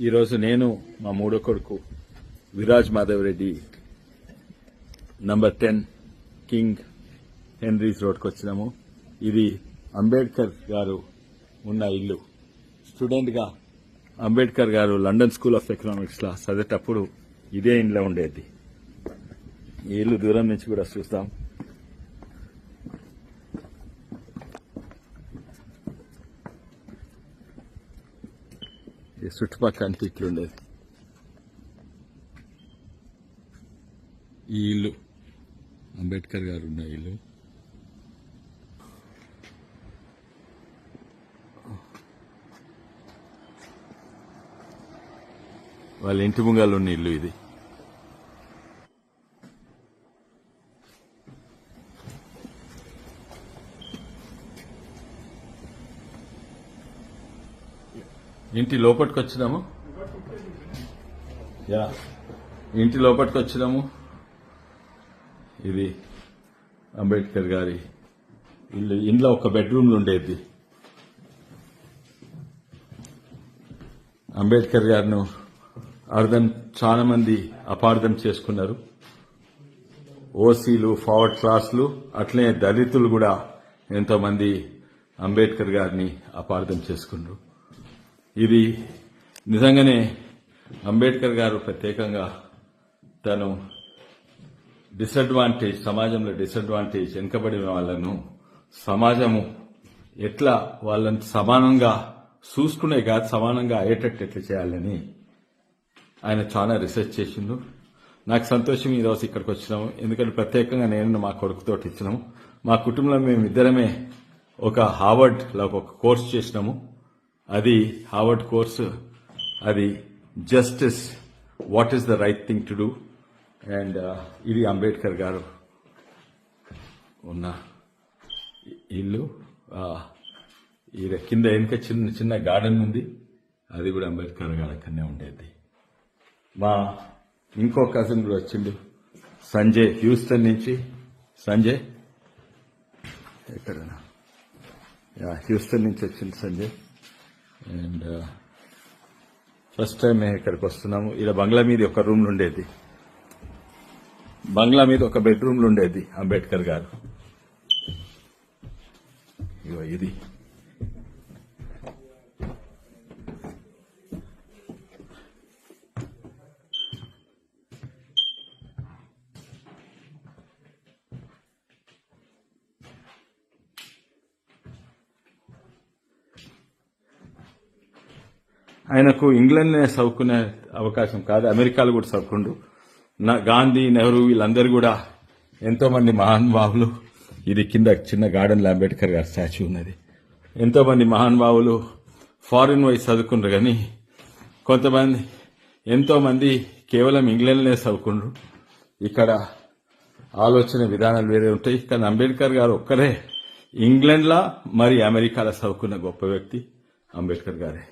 ఈరోజు నేను మా మూడో కొడుకు Viraj Madhav Reddy number 10 king Henry's రోడ్కి వచ్చినాము. ఇది అంబేద్కర్ గారు ఉన్న ఇల్లు. స్టూడెంట్గా అంబేద్కర్ గారు లండన్ స్కూల్ ఆఫ్ ఎకనామిక్స్లో చదివేటప్పుడు ఇదే ఇంట్లో ఉండేది. ఈ ఇల్లు దూరం నుంచి కూడా చూస్తాం. ఈ చుట్టుపక్కల అంతా ఇట్లుండేది. ఈ ఇల్లు అంబేద్కర్ గారు ఉన్న ఇల్లు. వాళ్ళ ఇంటి ముంగాలు ఉన్న ఇల్లు ఇది. ఇంటి లోపలికి వచ్చినాము. ఇంటి లోపలికి వచ్చినాము. ఇది అంబేద్కర్ గారి ఇల్లు. ఇంట్లో ఒక బెడ్రూమ్లు ఉండేది. అంబేద్కర్ గారిను చాలా మంది అపార్థం చేసుకున్నారు. ఓసీలు, ఫార్వర్డ్ క్లాసులు, అట్లనే దళితులు కూడా ఎంతో మంది అంబేద్కర్ గారిని అపార్థం చేసుకున్నారు. ఇది నిజంగానే అంబేద్కర్ గారు ప్రత్యేకంగా తను సమాజంలో డిసడ్వాంటేజ్ వెనుకబడిన వాళ్లను సమాజము ఎట్లా వాళ్ళని సమానంగా చూసుకునే కాదు, సమానంగా అయ్యేటట్టు ఎట్లా చేయాలని ఆయన చాలా రీసెర్చ్ చేసిండు. నాకు సంతోషం ఈరోజు ఇక్కడికి వచ్చినాము. ఎందుకంటే ప్రత్యేకంగా నేను మా కొడుకుతో ఇచ్చినాము. మా కుటుంబంలో మేమిద్దరమే ఒక హార్వర్డ్లో ఒక కోర్స్ చేసినాము. అది హార్వర్డ్ కోర్సు. అది justice, what is the right thing to do. And ఇది అంబేద్కర్ గారు ఉన్న ఇల్లు. కింద వెనుక చిన్న చిన్న గార్డెన్ ఉంది. అది కూడా అంబేద్కర్ గారు అక్కడనే ఉండేది. మా ఇంకో కజిన్ కూడా వచ్చిండు, సంజయ్, హ్యూస్టన్ నుంచి. సంజయ్ ఎక్కడన్నా హ్యూస్టన్ నుంచి వచ్చింది సంజయ్. అండ్ ఫస్ట్ టైం మేము ఇక్కడికి వస్తున్నాము. ఇలా బంగ్లా మీద ఒక రూమ్లు ఉండేది. బంగ్లా మీద ఒక బెడ్రూమ్లు ఉండేది అంబేద్కర్ గారు. ఇగో ఇది ఆయనకు ఇంగ్లాండ్నే చదువుకునే అవకాశం కాదు, అమెరికాలో కూడా చదువుకుండు. గాంధీ, నెహ్రూ వీళ్ళందరూ కూడా ఎంతో మంది మహానుభావులు. ఇది కింద చిన్న గార్డెన్లో అంబేద్కర్ గారి స్టాచ్యూ ఉన్నది. ఎంతో మంది మహానుభావులు ఫారిన్ వైజ్ చదువుకుండ్రు, కానీ ఎంతో మంది కేవలం ఇంగ్లాండ్లోనే చదువుకుండ్రు. ఇక్కడ ఆలోచన విధానాలు వేరే ఉంటాయి. కానీ అంబేద్కర్ గారు ఒక్కరే ఇంగ్లాండ్లో మరి అమెరికాలో చదువుకున్న గొప్ప వ్యక్తి అంబేద్కర్ గారే.